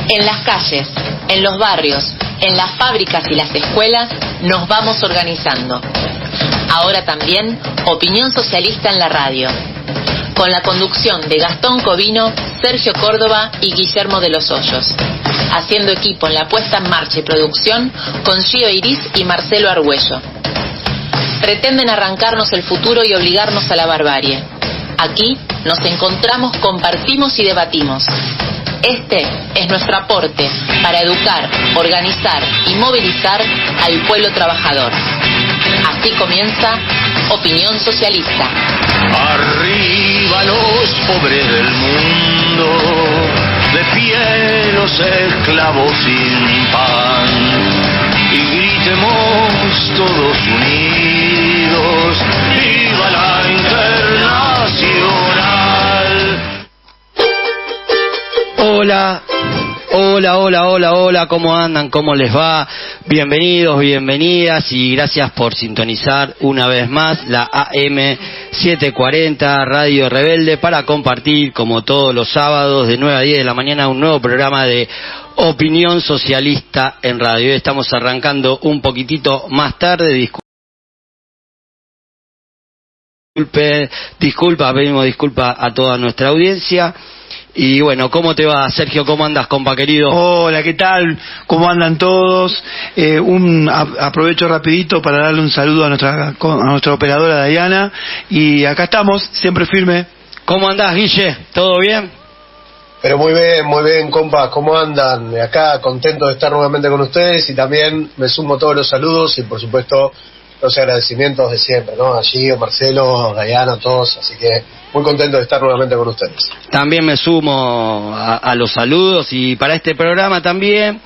En las calles, en los barrios, en las fábricas y las escuelas nos vamos organizando. Ahora también Opinión Socialista en la radio, con la conducción de Gastón Covino, Sergio Córdoba y Guillermo de los Hoyos, haciendo equipo en la puesta en marcha y producción con Gio Iris y Marcelo Argüello. Pretenden arrancarnos el futuro y obligarnos a la barbarie. Aquí nos encontramos, compartimos y debatimos. Este es nuestro aporte para educar, organizar y movilizar al pueblo trabajador. Así comienza Opinión Socialista. Arriba los pobres del mundo, de pie los esclavos sin pan, y gritemos todos unidos, ¡viva la Internacional! Hola, ¿cómo andan? ¿Cómo les va? Bienvenidos, bienvenidas y gracias por sintonizar una vez más la AM 740 Radio Rebelde para compartir, como todos los sábados, de 9 a 10 de la mañana, un nuevo programa de Opinión Socialista en radio. Hoy estamos arrancando un poquitito más tarde, pedimos disculpas a toda nuestra audiencia. Y bueno, ¿cómo te va, Sergio? ¿Cómo andas, compa querido? Hola, ¿qué tal? ¿Cómo andan todos? Aprovecho rapidito para darle un saludo a nuestra operadora Diana. Y acá estamos, siempre firme. ¿Cómo andás, Guille? ¿Todo bien? Pero muy bien, compa. ¿Cómo andan? Acá contento de estar nuevamente con ustedes y también me sumo todos los saludos y por supuesto los agradecimientos de siempre, ¿no? A Gio, Marcelo, Diana, todos, así que muy contento de estar nuevamente con ustedes. También me sumo a los saludos y para este programa también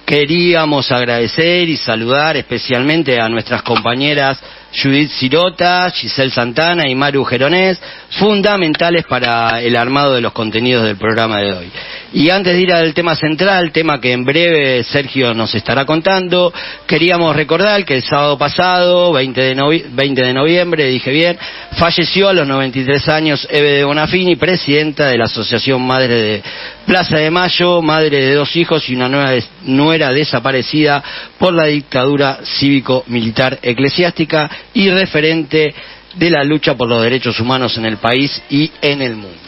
queríamos agradecer y saludar especialmente a nuestras compañeras Judith Sirota, Giselle Santana y Maru Geronés, fundamentales para el armado de los contenidos del programa de hoy. Y antes de ir al tema central, tema que en breve Sergio nos estará contando, queríamos recordar que el sábado pasado, 20 de noviembre, dije bien, falleció a los 93 años Eve de Bonafini, presidenta de la Asociación Madre de Plaza de Mayo, madre de 2 hijos y una nuera desaparecida por la dictadura cívico-militar eclesiástica y referente de la lucha por los derechos humanos en el país y en el mundo.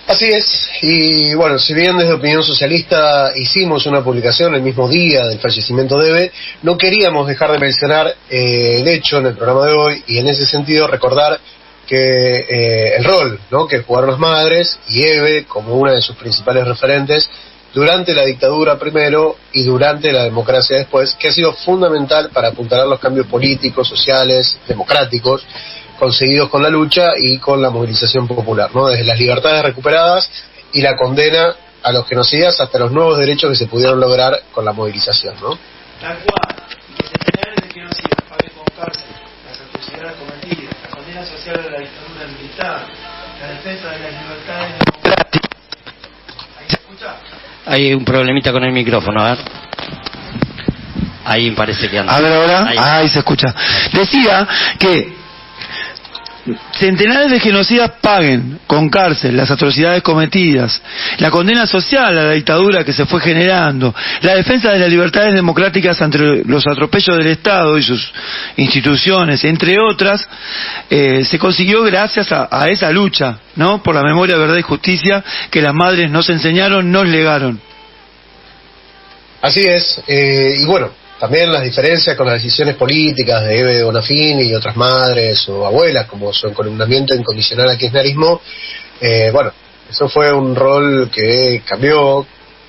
Así es, y bueno, si bien desde Opinión Socialista hicimos una publicación el mismo día del fallecimiento de Eve, no queríamos dejar de mencionar el hecho en el programa de hoy y en ese sentido recordar que el rol, ¿no?, que jugaron las madres y Eve como una de sus principales referentes durante la dictadura primero y durante la democracia después, que ha sido fundamental para apuntalar los cambios políticos, sociales, democráticos conseguidos con la lucha y con la movilización popular, ¿no? Desde las libertades recuperadas y la condena a los genocidas hasta los nuevos derechos que se pudieron lograr con la movilización, ¿no? Tal cual, y que centenares de genocidas paguen con cárcel las atrocidades cometidas, la condena social de la dictadura militar, la defensa de las libertades democráticas. ¿Ahí se escucha? Hay un problemita con el micrófono, a ver. Ahí parece que anda. A ver ahora. Ahí se escucha. Decía que centenares de genocidas paguen con cárcel las atrocidades cometidas, la condena social a la dictadura que se fue generando, la defensa de las libertades democráticas ante los atropellos del Estado y sus instituciones, entre otras, se consiguió gracias a esa lucha, ¿no?, por la memoria, verdad y justicia que las madres nos enseñaron, nos legaron. Así es, y bueno, también las diferencias con las decisiones políticas de Eve de Bonafini y otras madres o abuelas, como su encolumnamiento incondicional al kirchnerismo, bueno, eso fue un rol que cambió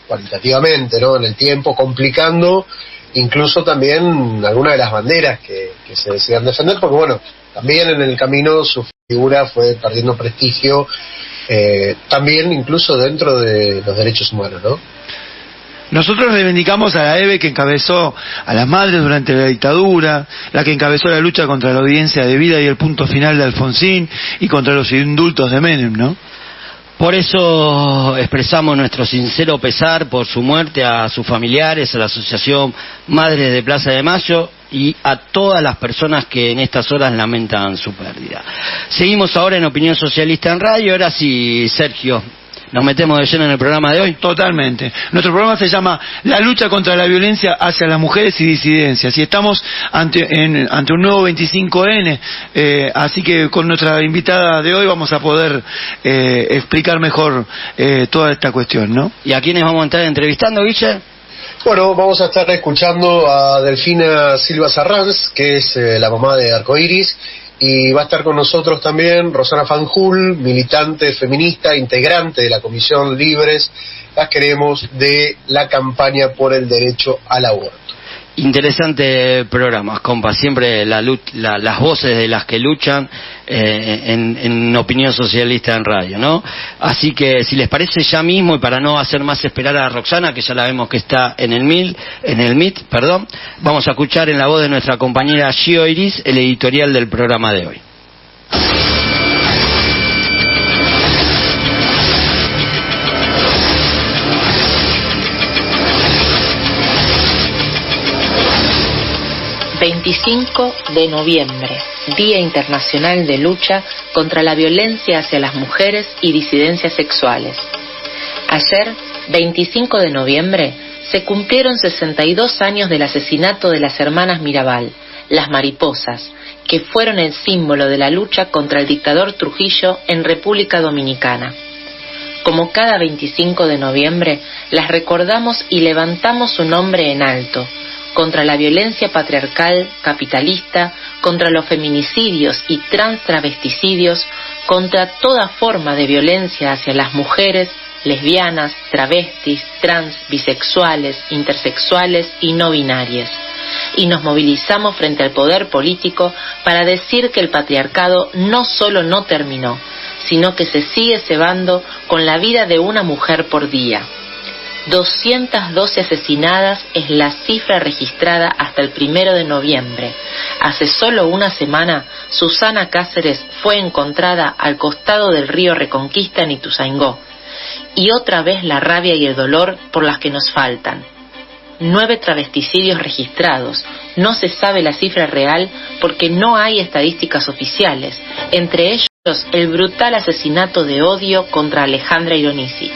cualitativamente, ¿no?, en el tiempo, complicando incluso también algunas de las banderas que se decían defender, porque bueno, también en el camino su figura fue perdiendo prestigio, también incluso dentro de los derechos humanos, ¿no? Nosotros reivindicamos a la Eve que encabezó a las madres durante la dictadura, la que encabezó la lucha contra la audiencia de vida y el punto final de Alfonsín y contra los indultos de Menem, ¿no? Por eso expresamos nuestro sincero pesar por su muerte a sus familiares, a la Asociación Madres de Plaza de Mayo y a todas las personas que en estas horas lamentan su pérdida. Seguimos ahora en Opinión Socialista en Radio. Ahora sí, Sergio, ¿Nos metemos de lleno en el programa de hoy? Totalmente. Nuestro programa se llama La lucha contra la violencia hacia las mujeres y disidencias. Y estamos ante un nuevo 25N, así que con nuestra invitada de hoy vamos a poder explicar mejor toda esta cuestión, ¿no? ¿Y a quiénes vamos a estar entrevistando, Guille? Bueno, vamos a estar escuchando a Delfina Silva Sarranz, que es la mamá de Arcoiris, y va a estar con nosotros también Rosana Fanjul, militante feminista, integrante de la Comisión Libres, las queremos, de la campaña por el derecho al aborto. Interesante programa, compa, siempre las voces de las que luchan en Opinión Socialista en radio, ¿no? Así que si les parece ya mismo, y para no hacer más esperar a Roxana, que ya la vemos que está en el MIT, vamos a escuchar en la voz de nuestra compañera Gio Iris el editorial del programa de hoy. ...25 de noviembre, Día Internacional de Lucha contra la Violencia hacia las Mujeres y Disidencias Sexuales. Ayer, 25 de noviembre, se cumplieron 62 años del asesinato de las hermanas Mirabal, las mariposas, que fueron el símbolo de la lucha contra el dictador Trujillo en República Dominicana. Como cada 25 de noviembre, las recordamos y levantamos su nombre en alto, contra la violencia patriarcal, capitalista, contra los feminicidios y transtravesticidios, contra toda forma de violencia hacia las mujeres, lesbianas, travestis, trans, bisexuales, intersexuales y no binarias. Y nos movilizamos frente al poder político para decir que el patriarcado no solo no terminó, sino que se sigue cebando con la vida de una mujer por día. 212 asesinadas es la cifra registrada hasta el 1 de noviembre. Hace solo una semana, Susana Cáceres fue encontrada al costado del río Reconquista en Ituzaingó. Y otra vez la rabia y el dolor por las que nos faltan. 9 travesticidios registrados. No se sabe la cifra real porque no hay estadísticas oficiales. Entre ellos, el brutal asesinato de odio contra Alejandra Ironisi.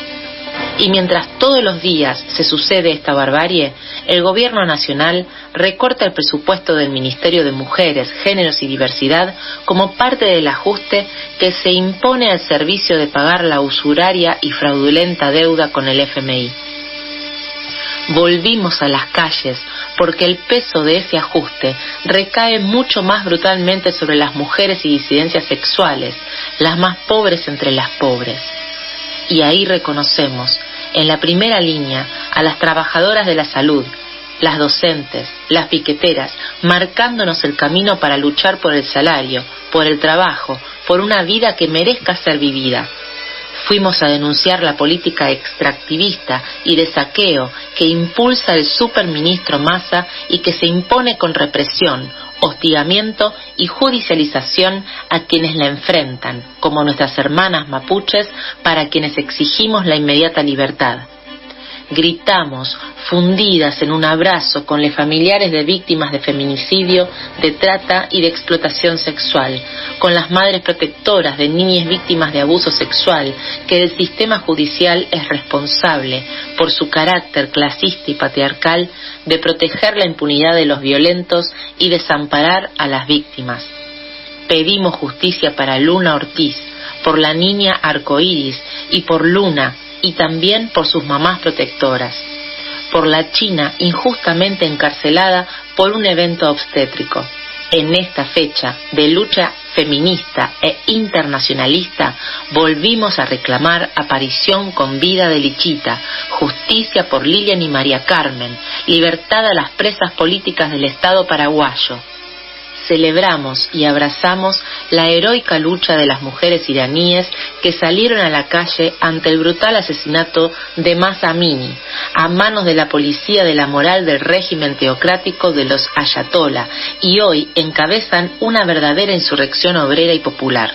Y mientras todos los días se sucede esta barbarie, el Gobierno Nacional recorta el presupuesto del Ministerio de Mujeres, Géneros y Diversidad como parte del ajuste que se impone al servicio de pagar la usuraria y fraudulenta deuda con el FMI. Volvimos a las calles porque el peso de ese ajuste recae mucho más brutalmente sobre las mujeres y disidencias sexuales, las más pobres entre las pobres. Y ahí reconocemos, en la primera línea, a las trabajadoras de la salud, las docentes, las piqueteras, marcándonos el camino para luchar por el salario, por el trabajo, por una vida que merezca ser vivida. Fuimos a denunciar la política extractivista y de saqueo que impulsa el superministro Massa y que se impone con represión, hostigamiento y judicialización a quienes la enfrentan, como nuestras hermanas mapuches, para quienes exigimos la inmediata libertad. Gritamos, fundidas en un abrazo con los familiares de víctimas de feminicidio, de trata y de explotación sexual, con las madres protectoras de niñas víctimas de abuso sexual, que el sistema judicial es responsable, por su carácter clasista y patriarcal, de proteger la impunidad de los violentos y desamparar a las víctimas. Pedimos justicia para Luna Ortiz, por la niña Arcoiris y por Luna, y también por sus mamás protectoras, por la china injustamente encarcelada por un evento obstétrico. En esta fecha de lucha feminista e internacionalista, volvimos a reclamar aparición con vida de Lichita, justicia por Lilian y María Carmen, libertad a las presas políticas del Estado paraguayo. Celebramos y abrazamos la heroica lucha de las mujeres iraníes que salieron a la calle ante el brutal asesinato de Mahsa Amini a manos de la policía de la moral del régimen teocrático de los ayatolá, y hoy encabezan una verdadera insurrección obrera y popular.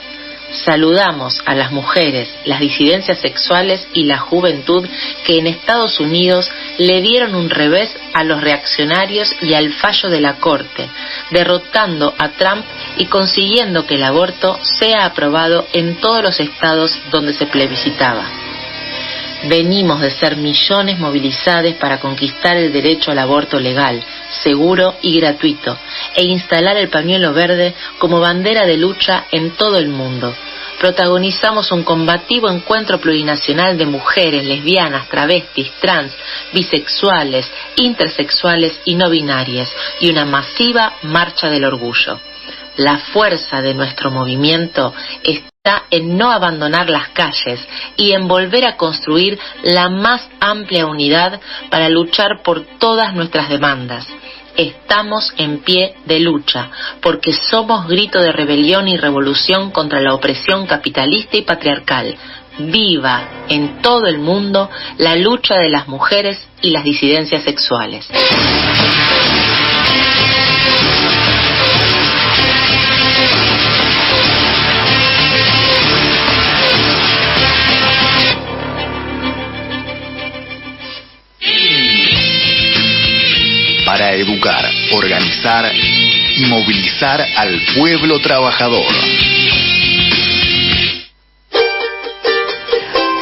Saludamos a las mujeres, las disidencias sexuales y la juventud que en Estados Unidos le dieron un revés a los reaccionarios y al fallo de la Corte, derrotando a Trump y consiguiendo que el aborto sea aprobado en todos los estados donde se plebiscitaba. Venimos de ser millones movilizados para conquistar el derecho al aborto legal, seguro y gratuito, e instalar el pañuelo verde como bandera de lucha en todo el mundo. Protagonizamos un combativo encuentro plurinacional de mujeres, lesbianas, travestis, trans, bisexuales, intersexuales y no binarias, y una masiva marcha del orgullo. La fuerza de nuestro movimiento está en no abandonar las calles y en volver a construir la más amplia unidad para luchar por todas nuestras demandas. Estamos en pie de lucha, porque somos grito de rebelión y revolución contra la opresión capitalista y patriarcal. Viva en todo el mundo la lucha de las mujeres y las disidencias sexuales. Para educar, organizar y movilizar al pueblo trabajador.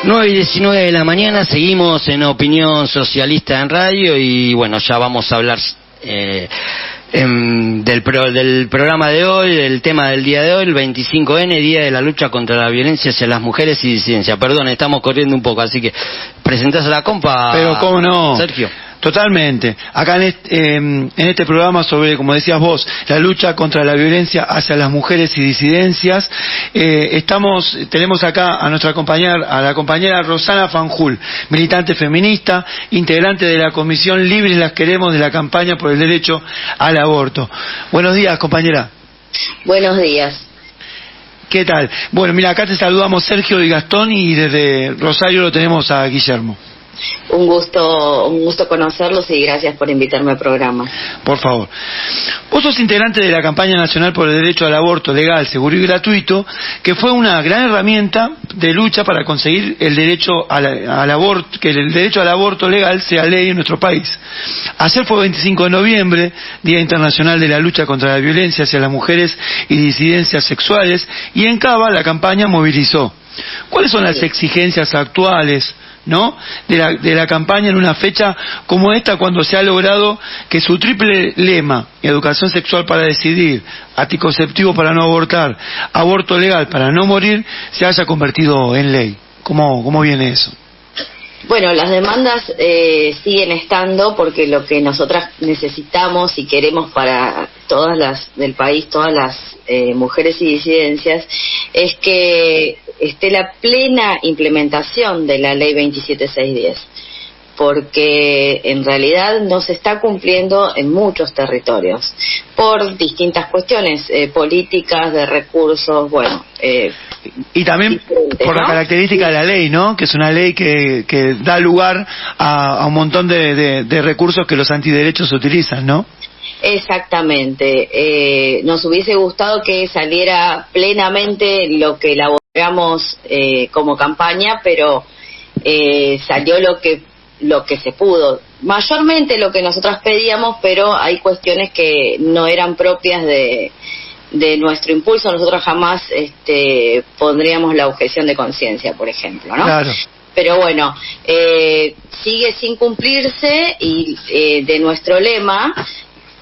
9:19 de la mañana, seguimos en Opinión Socialista en radio y bueno, ya vamos a hablar del programa de hoy, del tema del día de hoy, el 25N, Día de la Lucha contra la Violencia hacia las Mujeres y Disidencia. Perdón, estamos corriendo un poco, así que presentás a la compa. Pero cómo no, Sergio. Totalmente. Acá en este programa sobre, como decías vos, la lucha contra la violencia hacia las mujeres y disidencias, tenemos acá a la compañera Rosana Fanjul, militante feminista, integrante de la Comisión Libres las Queremos de la campaña por el derecho al aborto. Buenos días, compañera. Buenos días. ¿Qué tal? Bueno, mira, acá te saludamos Sergio y Gastón y desde Rosario lo tenemos a Guillermo. Un gusto conocerlos y gracias por invitarme al programa. Por favor. Vos sos integrante de la campaña nacional por el derecho al aborto legal, seguro y gratuito, que fue una gran herramienta de lucha para conseguir el derecho al aborto, que el derecho al aborto legal sea ley en nuestro país. Ayer fue 25 de noviembre, Día Internacional de la Lucha contra la Violencia hacia las Mujeres y Disidencias Sexuales, y en Cava la campaña movilizó. ¿Cuáles son las exigencias actuales, ¿no?, de la campaña en una fecha como esta, cuando se ha logrado que su triple lema, educación sexual para decidir, anticonceptivo para no abortar, aborto legal para no morir, se haya convertido en ley? ¿Cómo viene eso? Bueno, las demandas siguen estando, porque lo que nosotras necesitamos y queremos para todas las del país, todas las mujeres y disidencias, es que esté la plena implementación de la ley 27610, porque en realidad no se está cumpliendo en muchos territorios por distintas cuestiones políticas, de recursos, bueno. Y también por la característica de la ley, ¿no?, que es una ley que da lugar a un montón de recursos que los antiderechos utilizan, ¿no? Exactamente. Nos hubiese gustado que saliera plenamente lo que elaboramos como campaña, pero salió lo que se pudo. Mayormente lo que nosotras pedíamos, pero hay cuestiones que no eran propias de nuestro impulso. Nosotros jamás pondríamos la objeción de conciencia, por ejemplo, ¿no? Claro. Pero bueno, sigue sin cumplirse y de nuestro lema,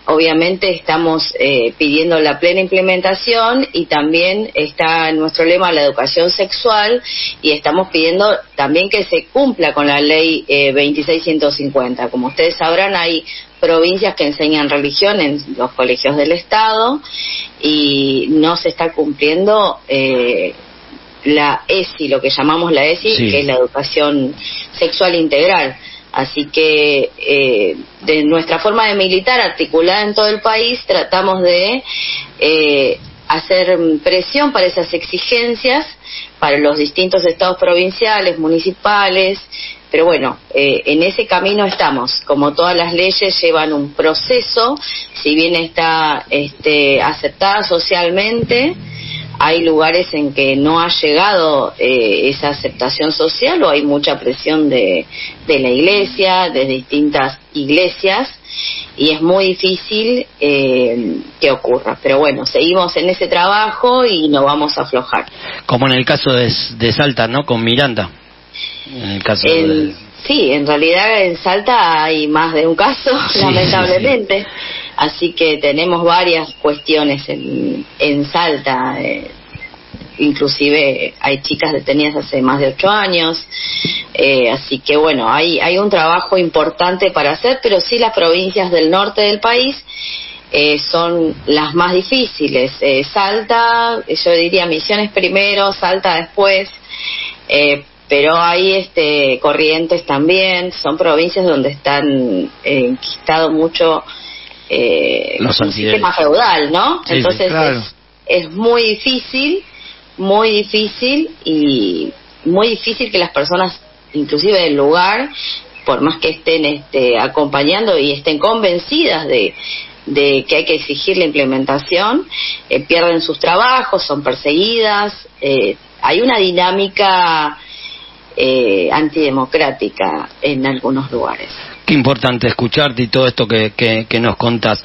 obviamente estamos pidiendo la plena implementación, y también está en nuestro lema la educación sexual, y estamos pidiendo también que se cumpla con la ley 26150. Como ustedes sabrán, hay provincias que enseñan religión en los colegios del Estado y no se está cumpliendo la ESI, lo que llamamos la ESI, sí, que es la educación sexual integral. Así que de nuestra forma de militar, articulada en todo el país, tratamos de hacer presión para esas exigencias para los distintos estados provinciales, municipales, pero bueno, en ese camino estamos. Como todas las leyes llevan un proceso, si bien está aceptada socialmente, hay lugares en que no ha llegado esa aceptación social, o hay mucha presión de la iglesia, de distintas iglesias, y es muy difícil que ocurra. Pero bueno, seguimos en ese trabajo y no vamos a aflojar. Como en el caso de Salta, ¿no?, con Miranda. En el caso Sí, en realidad en Salta hay más de un caso, sí, lamentablemente. Sí. Así que tenemos varias cuestiones en Salta. Inclusive hay chicas detenidas hace más de 8 años. Así que bueno, hay un trabajo importante para hacer, pero sí las provincias del norte del país son las más difíciles. Salta, yo diría Misiones primero, Salta después. Pero hay Corrientes también, son provincias donde están enquistado mucho un sistema feudal, ¿no? Sí, entonces sí, claro. es muy difícil y muy difícil que las personas, inclusive del lugar, por más que estén acompañando y estén convencidas de que hay que exigir la implementación, pierden sus trabajos, son perseguidas, hay una dinámica antidemocrática en algunos lugares. Qué importante escucharte y todo esto que nos contás.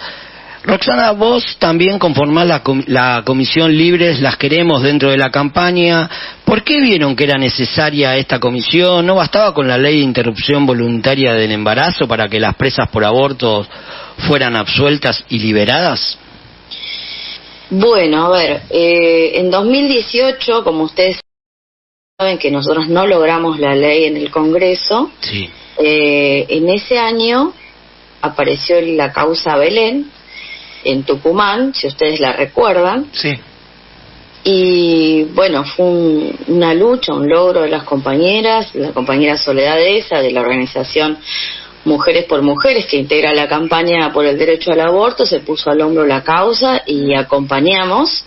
Roxana, vos también conformás la Comisión Libres Las Queremos dentro de la campaña. ¿Por qué vieron que era necesaria esta comisión? ¿No bastaba con la ley de interrupción voluntaria del embarazo para que las presas por abortos fueran absueltas y liberadas? Bueno, a ver, en 2018, como ustedes saben que nosotros no logramos la ley en el Congreso, sí. En ese año apareció la causa Belén en Tucumán, si ustedes la recuerdan. Sí. Y bueno, fue una lucha, un logro de las compañeras, la compañera Soledad Esa, de la organización Mujeres por Mujeres, que integra la campaña por el derecho al aborto, se puso al hombro la causa y acompañamos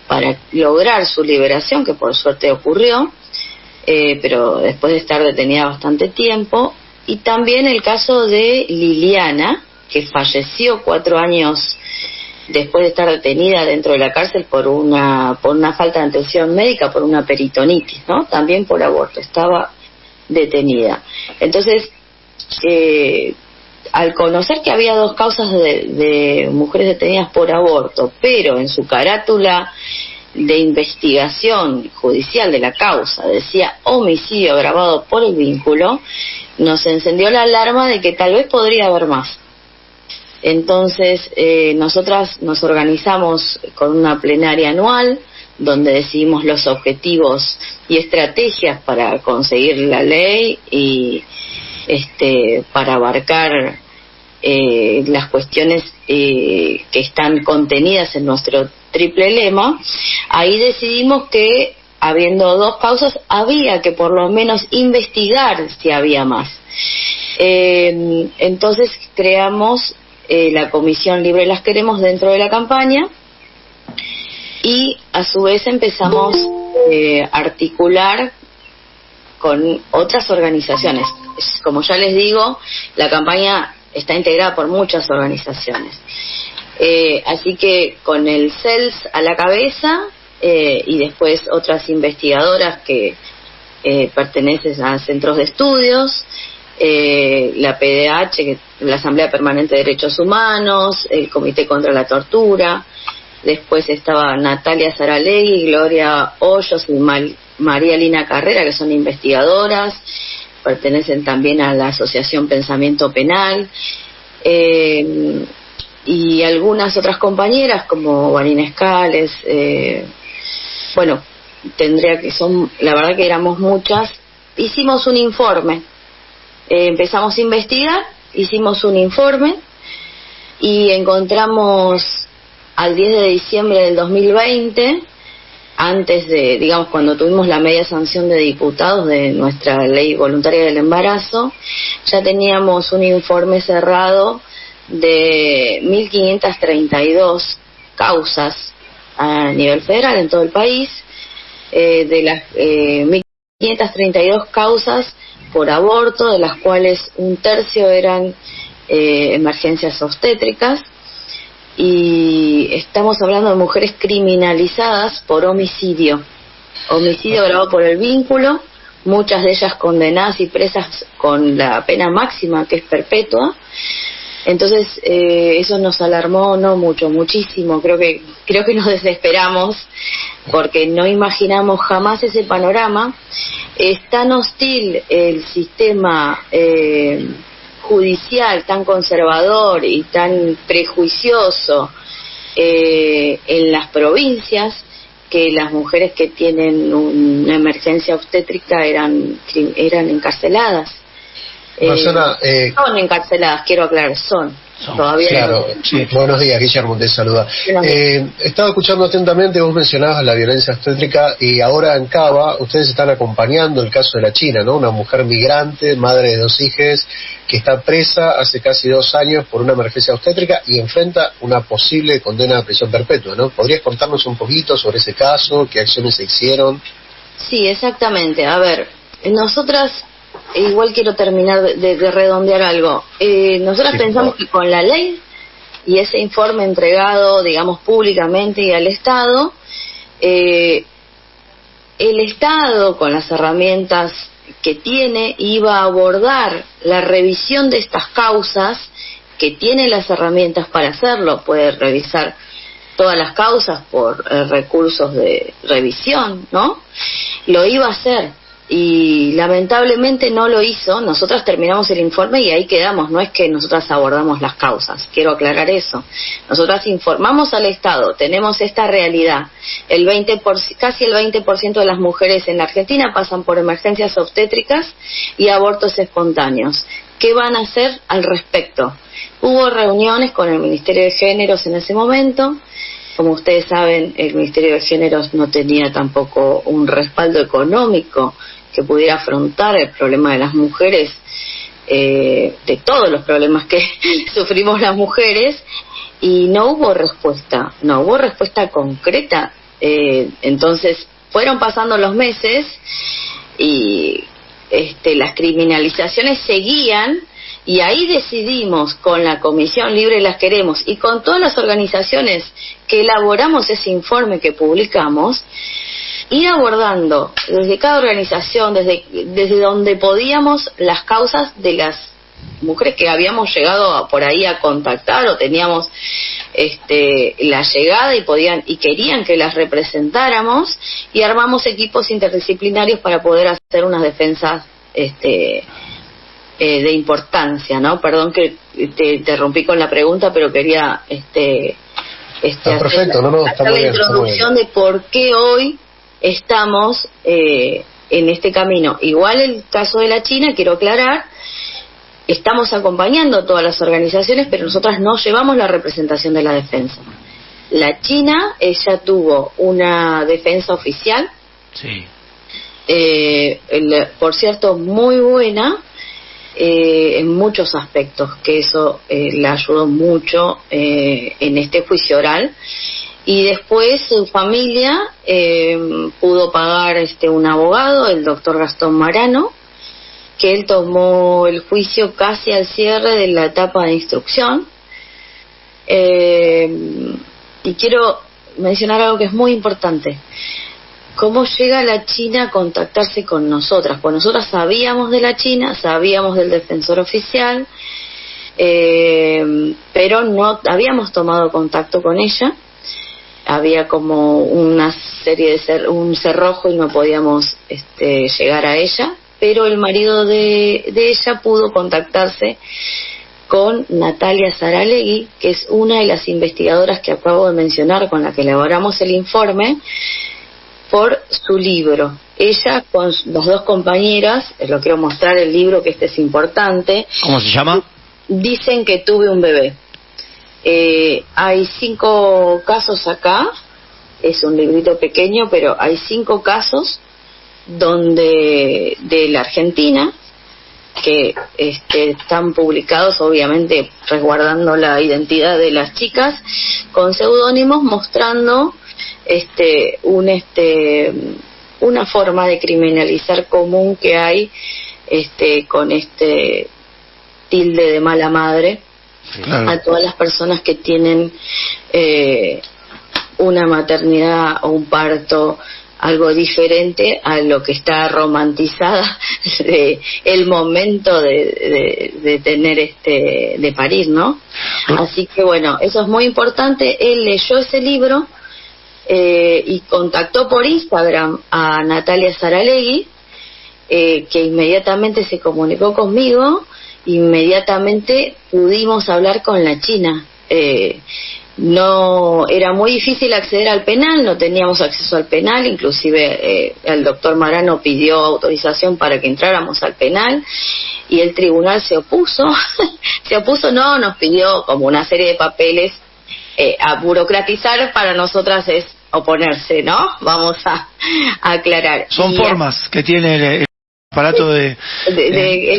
para lograr su liberación, que por suerte ocurrió, pero después de estar detenida bastante tiempo. Y también el caso de Liliana, que falleció 4 años después de estar detenida dentro de la cárcel por una falta de atención médica, por una peritonitis, ¿no? También por aborto, estaba detenida. Entonces, al conocer que había 2 causas de mujeres detenidas por aborto, pero en su carátula de investigación judicial de la causa decía homicidio agravado por el vínculo, nos encendió la alarma de que tal vez podría haber más. Entonces nosotras nos organizamos con una plenaria anual donde decidimos los objetivos y estrategias para conseguir la ley y para abarcar las cuestiones que están contenidas en nuestro triple lema. Ahí decidimos que, habiendo 2 causas, había que por lo menos investigar si había más. Entonces creamos la Comisión Libre Las Queremos dentro de la campaña y a su vez empezamos a articular con otras organizaciones. Como ya les digo, la campaña está integrada por muchas organizaciones. Así que con el CELS a la cabeza y después otras investigadoras que pertenecen a centros de estudios, la PDH, que la Asamblea Permanente de Derechos Humanos, el Comité contra la Tortura, después estaba Natalia Saralegui, Gloria Hoyos y María Lina Carrera, que son investigadoras, pertenecen también a la Asociación Pensamiento Penal, y algunas otras compañeras como Vanina Escales, bueno, la verdad que éramos muchas. Hicimos un informe, empezamos a investigar, hicimos un informe y encontramos al 10 de diciembre del 2020, antes de, digamos, cuando tuvimos la media sanción de diputados de nuestra ley voluntaria del embarazo, ya teníamos un informe cerrado de 1.532 causas a nivel federal en todo el país. De las 1.532 causas por aborto, de las cuales 1/3 eran emergencias obstétricas, y estamos hablando de mujeres criminalizadas por homicidio agravado por el vínculo, muchas de ellas condenadas y presas con la pena máxima, que es perpetua, Entonces eso nos alarmó, no mucho, muchísimo. Creo que nos desesperamos porque no imaginamos jamás ese panorama. Es tan hostil el sistema judicial, tan conservador y tan prejuicioso en las provincias, que las mujeres que tienen una emergencia obstétrica eran encarceladas. Son encarceladas, quiero aclarar, son. Todavía claro, no. Sí. Buenos días, Guillermo, te saluda. Estaba escuchando atentamente, vos mencionabas la violencia obstétrica y ahora en Cava ustedes están acompañando el caso de la China, ¿no? Una mujer migrante, madre de 2 hijos, que está presa hace casi 2 años por una emergencia obstétrica y enfrenta una posible condena a prisión perpetua, ¿no? ¿Podrías contarnos un poquito sobre ese caso? ¿Qué acciones se hicieron? Sí, exactamente. A ver, nosotras... Igual quiero terminar de redondear algo. Nosotros pensamos que con la ley y ese informe entregado, digamos, públicamente y al Estado, el Estado, con las herramientas que tiene, iba a abordar la revisión de estas causas, que tiene las herramientas para hacerlo. Puede revisar todas las causas por recursos de revisión, ¿no? Lo iba a hacer. Y lamentablemente no lo hizo. Nosotras terminamos el informe y ahí quedamos. No es que nosotras abordamos las causas, quiero aclarar eso. Nosotras informamos al Estado, tenemos esta realidad. Casi el 20% de las mujeres en la Argentina pasan por emergencias obstétricas y abortos espontáneos. ¿Qué van a hacer al respecto? Hubo reuniones con el Ministerio de Géneros en ese momento. Como ustedes saben, el Ministerio de Géneros no tenía tampoco un respaldo económico que pudiera afrontar el problema de las mujeres, de todos los problemas que sufrimos las mujeres, y no hubo respuesta concreta. Entonces fueron pasando los meses y las criminalizaciones seguían. Y ahí decidimos, con la Comisión Libre Las Queremos y con todas las organizaciones que elaboramos ese informe que publicamos, ir abordando desde cada organización, desde donde podíamos, las causas de las mujeres que habíamos llegado por ahí a contactar o teníamos la llegada y querían que las representáramos, y armamos equipos interdisciplinarios para poder hacer unas defensas de importancia, ¿no? Perdón que te interrumpí con la pregunta, pero quería perfecto, hacer la introducción de por qué hoy estamos en este camino. Igual el caso de la China, quiero aclarar, estamos acompañando a todas las organizaciones, pero nosotras no llevamos la representación de la defensa. La China, ella tuvo una defensa oficial, sí. Por cierto, muy buena, en muchos aspectos, que eso le ayudó mucho en este juicio oral. Y después su familia pudo pagar un abogado, el doctor Gastón Marano, que él tomó el juicio casi al cierre de la etapa de instrucción. Y quiero mencionar algo que es muy importante. ¿Cómo llega la China a contactarse con nosotras? Pues nosotras sabíamos de la China, sabíamos del defensor oficial, pero no habíamos tomado contacto con ella. Había como una serie de un cerrojo y no podíamos llegar a ella, pero el marido de ella pudo contactarse con Natalia Saralegui, que es una de las investigadoras que acabo de mencionar, con la que elaboramos el informe, por su libro. Ella con las 2 compañeras, lo quiero mostrar el libro, que es importante. ¿Cómo se llama? Dicen que tuve un bebé. Hay 5 casos acá, es un librito pequeño, pero hay 5 casos de la Argentina que están publicados, obviamente resguardando la identidad de las chicas, con seudónimos, mostrando una forma de criminalizar común que hay con tilde de mala madre. Claro. A todas las personas que tienen una maternidad o un parto algo diferente a lo que está romantizada el momento de tener de parir, ¿no? Así que bueno, eso es muy importante. Él leyó ese libro y contactó por Instagram a Natalia Saralegui, que inmediatamente se comunicó conmigo. Inmediatamente pudimos hablar con la China. No era muy difícil acceder al penal, no teníamos acceso al penal, inclusive el doctor Marano pidió autorización para que entráramos al penal y el tribunal se opuso. No, nos pidió como una serie de papeles. A burocratizar para nosotras es oponerse, ¿no? Vamos a aclarar. Son formas que tiene el aparato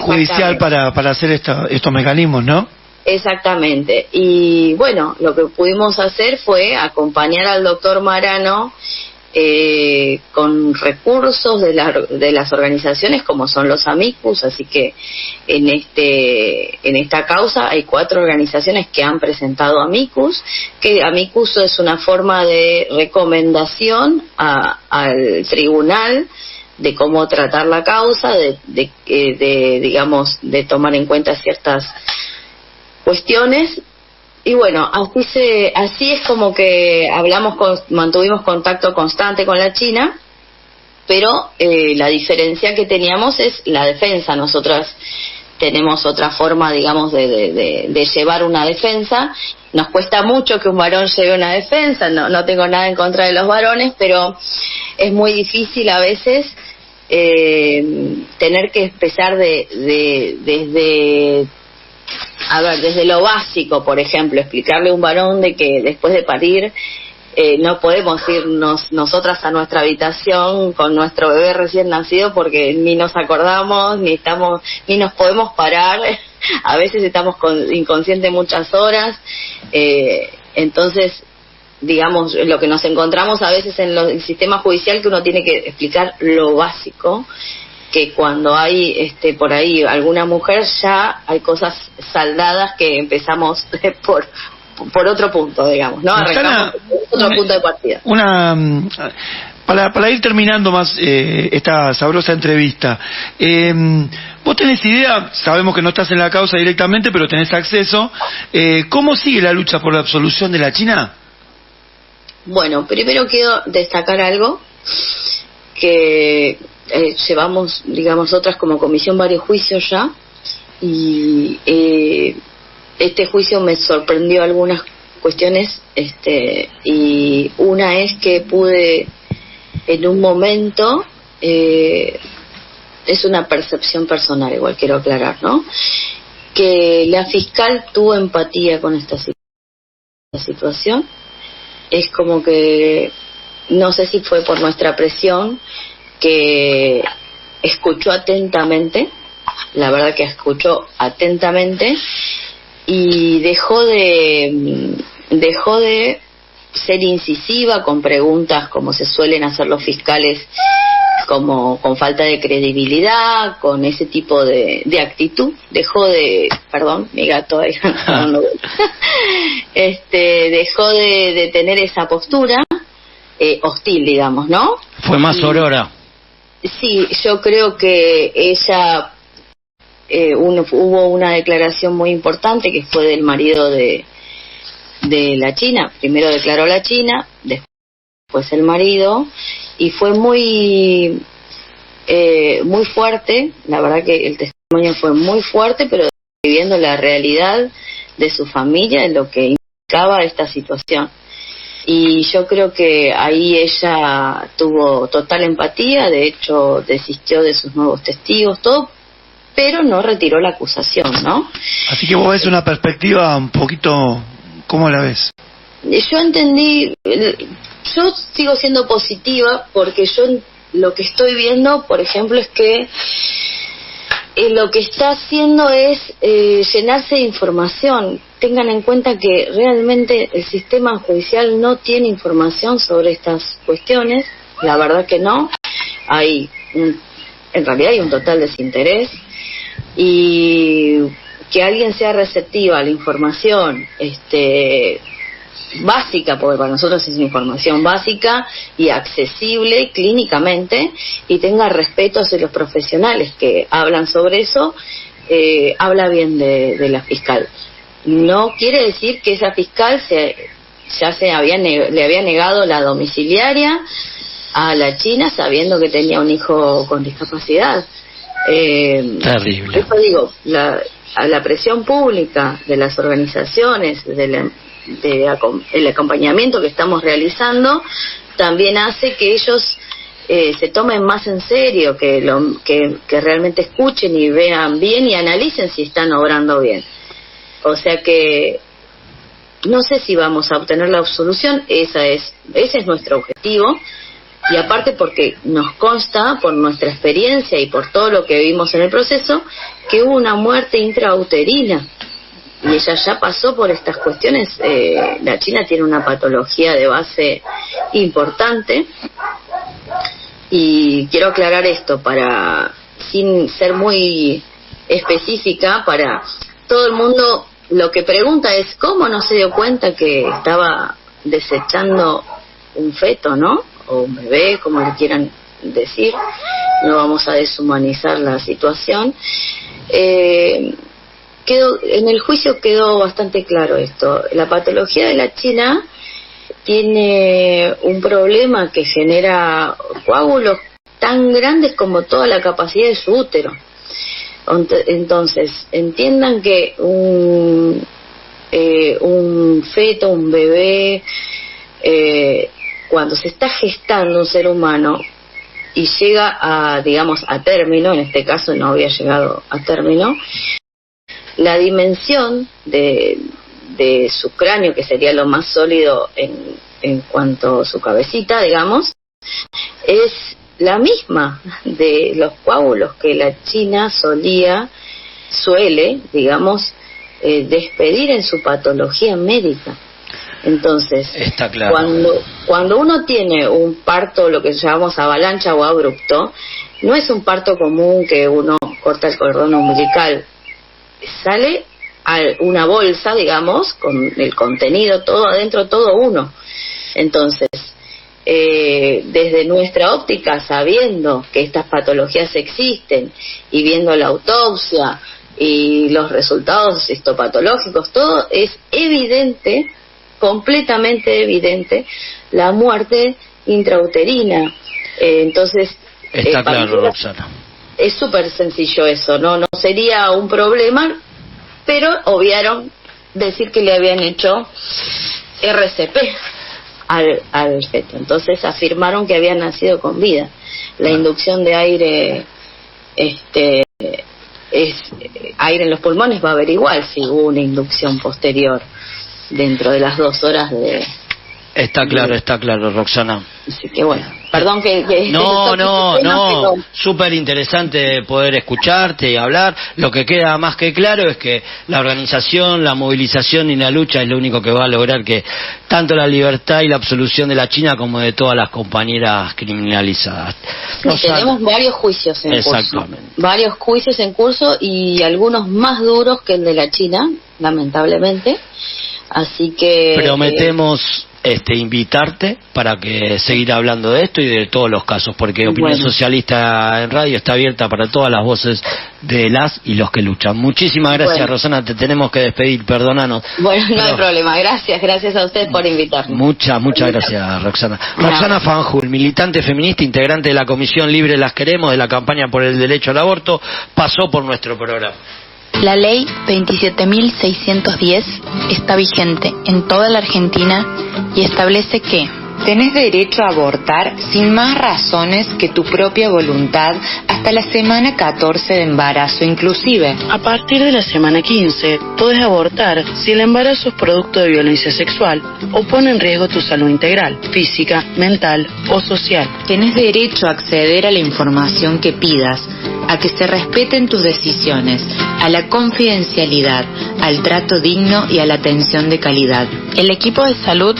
judicial para hacer estos mecanismos, ¿no? Exactamente. Y bueno, lo que pudimos hacer fue acompañar al doctor Marano con recursos de las organizaciones como son los Amicus, así que en esta causa hay 4 organizaciones que han presentado Amicus, que Amicus es una forma de recomendación al tribunal de cómo tratar la causa, digamos, de tomar en cuenta ciertas cuestiones. Y bueno, así es como que mantuvimos contacto constante con la China, pero la diferencia que teníamos es la defensa. Nosotras tenemos otra forma, digamos, de llevar una defensa. Nos cuesta mucho que un varón lleve una defensa, no tengo nada en contra de los varones, pero es muy difícil a veces tener que empezar desde lo básico, por ejemplo, explicarle a un varón de que después de parir no podemos irnos nosotras a nuestra habitación con nuestro bebé recién nacido porque ni nos acordamos, ni nos podemos parar, a veces estamos inconscientes muchas horas, entonces digamos, lo que nos encontramos a veces en el sistema judicial, que uno tiene que explicar lo básico, que cuando hay por ahí alguna mujer ya hay cosas saldadas que empezamos por otro punto, digamos, ¿no? Arrancamos otro punto de partida. Para ir terminando más esta sabrosa entrevista, vos tenés idea, sabemos que no estás en la causa directamente, pero tenés acceso, ¿cómo sigue la lucha por la absolución de la China? Bueno, primero quiero destacar algo que llevamos, digamos, nosotras como comisión varios juicios ya, y este juicio me sorprendió algunas cuestiones, y una es que pude en un momento, es una percepción personal, igual quiero aclarar, ¿no?, que la fiscal tuvo empatía con esta situación. Es como que, no sé si fue por nuestra presión, que escuchó atentamente, la verdad que escuchó atentamente, y dejó de ser incisiva con preguntas como se suelen hacer los fiscales, como con falta de credibilidad, con ese tipo de actitud. Dejó de, perdón, mi gato ahí dejó de tener esa postura hostil, digamos, ¿no? Fue más Aurora. Sí, yo creo que ella hubo una declaración muy importante que fue del marido de la China. Primero declaró la China, después el marido, y fue muy fuerte. La verdad que el testimonio fue muy fuerte, pero viviendo la realidad de su familia, de lo que implicaba esta situación. Y yo creo que ahí ella tuvo total empatía, de hecho desistió de sus nuevos testigos, todo, pero no retiró la acusación, ¿no? Así que vos ves una perspectiva un poquito, ¿cómo la ves? Yo entendí, yo sigo siendo positiva, porque yo lo que estoy viendo, por ejemplo, es que lo que está haciendo es llenarse de información. Tengan en cuenta que realmente el sistema judicial no tiene información sobre estas cuestiones, la verdad que no. En realidad hay un total desinterés, y que alguien sea receptiva a la información, básica, porque para nosotros es información básica y accesible clínicamente, y tenga respeto hacia los profesionales que hablan sobre eso. Habla bien de la fiscal. No quiere decir que esa fiscal le había negado la domiciliaria a la china sabiendo que tenía un hijo con discapacidad. Terrible. Eso digo, a la presión pública de las organizaciones, el acompañamiento que estamos realizando, también hace que ellos se tomen más en serio, que realmente escuchen y vean bien y analicen si están obrando bien. O sea que no sé si vamos a obtener la absolución, ese es nuestro objetivo, y aparte porque nos consta por nuestra experiencia y por todo lo que vimos en el proceso que hubo una muerte intrauterina y ella ya pasó por estas cuestiones. La china tiene una patología de base importante, y quiero aclarar esto sin ser muy específica, para todo el mundo. Lo que pregunta es cómo no se dio cuenta que estaba desechando un feto, ¿no? O un bebé, como le quieran decir. No vamos a deshumanizar la situación. En el juicio quedó bastante claro esto. La patología de la china tiene un problema que genera coágulos tan grandes como toda la capacidad de su útero. Entonces, entiendan que un feto, un bebé, cuando se está gestando un ser humano y llega a término, en este caso no había llegado a término, la dimensión de su cráneo, que sería lo más sólido en cuanto a su cabecita, digamos, es la misma de los coágulos que la china suele, despedir en su patología médica. Entonces, está claro. Cuando uno tiene un parto, lo que llamamos avalancha o abrupto, no es un parto común que uno corta el cordón umbilical, sale a una bolsa, con el contenido todo adentro, todo uno. Entonces, desde nuestra óptica, sabiendo que estas patologías existen y viendo la autopsia y los resultados histopatológicos, todo es evidente, completamente evidente, la muerte intrauterina. Entonces, está claro, Roxana. Es súper sencillo eso, no sería un problema, pero obviaron decir que le habían hecho RCP al feto. Entonces afirmaron que había nacido con vida. La inducción de aire, aire en los pulmones, va a haber igual si hubo una inducción posterior dentro de las 2 horas de... Está claro, Roxana. Así que bueno, perdón que no, súper interesante poder escucharte y hablar. Lo que queda más que claro es que la organización, la movilización y la lucha es lo único que va a lograr que tanto la libertad y la absolución de la China como de todas las compañeras criminalizadas. Tenemos varios juicios en curso. Exactamente. Varios juicios en curso y algunos más duros que el de la China, lamentablemente. Así que... Prometemos... invitarte para que seguir hablando de esto y de todos los casos, porque Opinión Socialista en Radio está abierta para todas las voces de las y los que luchan. Muchísimas gracias, Rosana, te tenemos que despedir, perdónanos. Bueno, no hay problema, gracias a usted por invitarme. Muchas gracias, Roxana. Roxana Fanjul, militante feminista, integrante de la Comisión Libre Las Queremos, de la campaña por el derecho al aborto, pasó por nuestro programa. La ley 27.610 está vigente en toda la Argentina y establece que tenés derecho a abortar sin más razones que tu propia voluntad hasta la semana 14 de embarazo inclusive. A partir de la semana 15, podés abortar si el embarazo es producto de violencia sexual o pone en riesgo tu salud integral, física, mental o social. Tenés derecho a acceder a la información que pidas, a que se respeten tus decisiones, a la confidencialidad, al trato digno y a la atención de calidad. El equipo de salud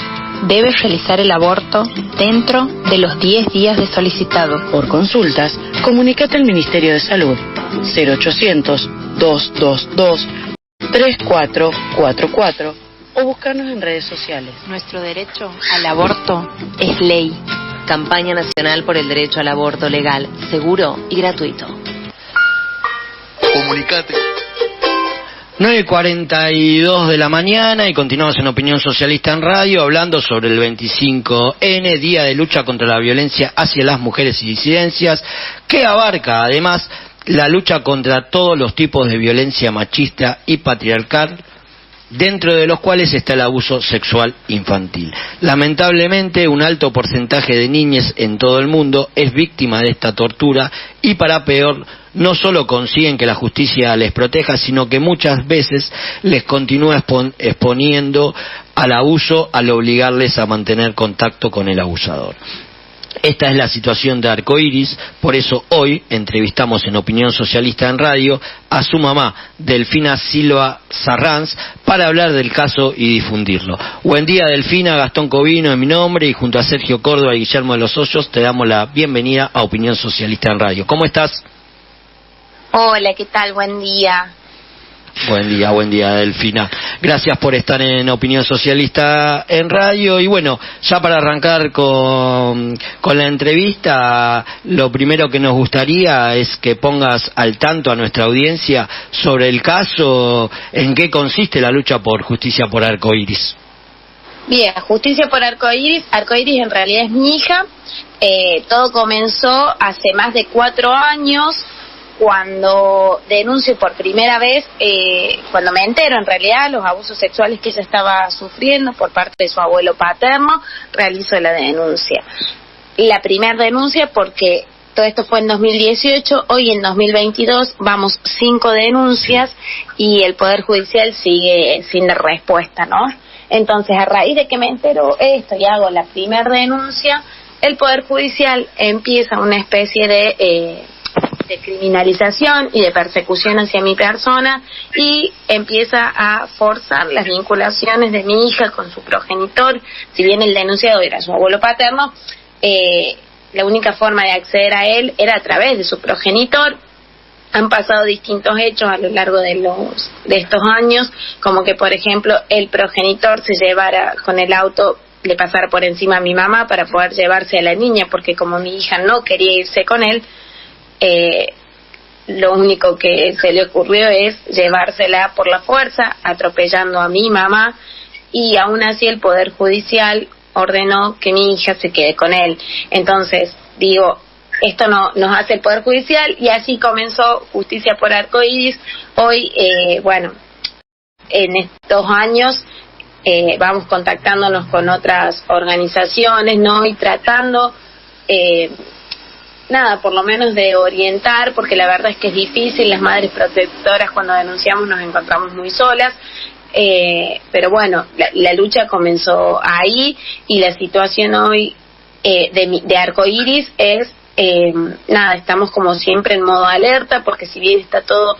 debe realizar el aborto dentro de los 10 días de solicitado. Por consultas, comunícate al Ministerio de Salud 0800-222-3444 o buscarnos en redes sociales. Nuestro derecho al aborto es ley. Campaña Nacional por el Derecho al Aborto Legal, Seguro y Gratuito. Comunicate. 9:42 de la mañana y continuamos en Opinión Socialista en Radio hablando sobre el 25N, Día de Lucha contra la Violencia hacia las Mujeres y Disidencias, que abarca además la lucha contra todos los tipos de violencia machista y patriarcal, dentro de los cuales está el abuso sexual infantil. Lamentablemente, un alto porcentaje de niñas en todo el mundo es víctima de esta tortura y, para peor, no solo consiguen que la justicia les proteja, sino que muchas veces les continúa exponiendo al abuso al obligarles a mantener contacto con el abusador. Esta es la situación de Arcoiris, por eso hoy entrevistamos en Opinión Socialista en Radio a su mamá, Delfina Silva Sarranz, para hablar del caso y difundirlo. Buen día, Delfina. Gastón Covino es mi nombre y junto a Sergio Córdoba y Guillermo de los Hoyos te damos la bienvenida a Opinión Socialista en Radio. ¿Cómo estás? Hola, ¿qué tal? Buen día. Buen día, Delfina. Gracias por estar en Opinión Socialista en Radio. Y bueno, ya para arrancar con la entrevista, lo primero que nos gustaría es que pongas al tanto a nuestra audiencia sobre el caso, en qué consiste la lucha por justicia por Arcoiris. Bien, justicia por Arcoiris. Arcoiris en realidad es mi hija. Todo comenzó hace más de 4 años, cuando denuncio por primera vez, cuando me entero en realidad los abusos sexuales que ella estaba sufriendo por parte de su abuelo paterno, realizo la denuncia. La primera denuncia, porque todo esto fue en 2018, hoy en 2022 vamos 5 denuncias y el Poder Judicial sigue sin dar respuesta, ¿no? Entonces, a raíz de que me entero esto y hago la primera denuncia, el Poder Judicial empieza una especie de criminalización y de persecución hacia mi persona y empieza a forzar las vinculaciones de mi hija con su progenitor. Si bien el denunciado era su abuelo paterno, la única forma de acceder a él era a través de su progenitor. Han pasado distintos hechos a lo largo de estos años, como que, por ejemplo, el progenitor se llevara con el auto, le pasara por encima a mi mamá para poder llevarse a la niña, porque como mi hija no quería irse con él, lo único que se le ocurrió es llevársela por la fuerza, atropellando a mi mamá, y aún así el Poder Judicial ordenó que mi hija se quede con él. Entonces, digo, esto no nos hace el Poder Judicial, y así comenzó Justicia por Arcoiris. Hoy, en estos años vamos contactándonos con otras organizaciones, ¿no? Y tratando por lo menos de orientar, porque la verdad es que es difícil. Las madres protectoras, cuando denunciamos, nos encontramos muy solas, pero bueno, la lucha comenzó ahí, y la situación hoy de Arcoiris es estamos como siempre en modo alerta, porque si bien está todo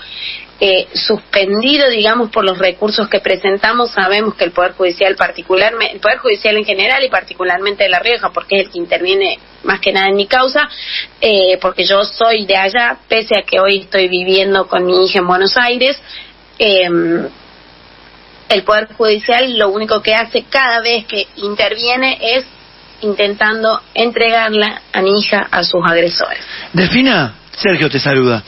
suspendido, digamos, por los recursos que presentamos, sabemos que el Poder Judicial el Poder Judicial en general y particularmente de La Rioja, porque es el que interviene más que nada en mi causa, porque yo soy de allá, pese a que hoy estoy viviendo con mi hija en Buenos Aires. El Poder Judicial lo único que hace cada vez que interviene es intentando entregarla a mi hija a sus agresores. Delfina, Sergio te saluda.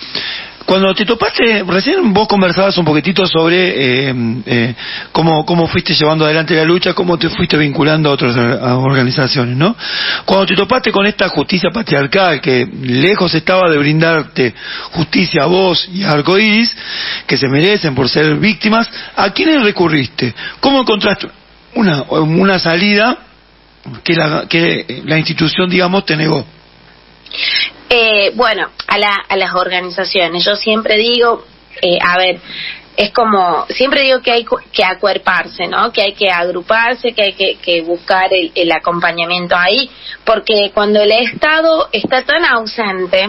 Cuando te topaste, recién vos conversabas un poquitito sobre cómo fuiste llevando adelante la lucha, cómo te fuiste vinculando a otras organizaciones, ¿no? Cuando te topaste con esta justicia patriarcal que lejos estaba de brindarte justicia a vos y a Arcoiris, que se merecen por ser víctimas, ¿a quiénes recurriste? ¿Cómo encontraste una salida que la institución, digamos, te negó? A las organizaciones. Yo siempre digo, siempre digo que hay que acuerparse, ¿no? Que hay que agruparse, que hay que buscar el acompañamiento ahí, porque cuando el Estado está tan ausente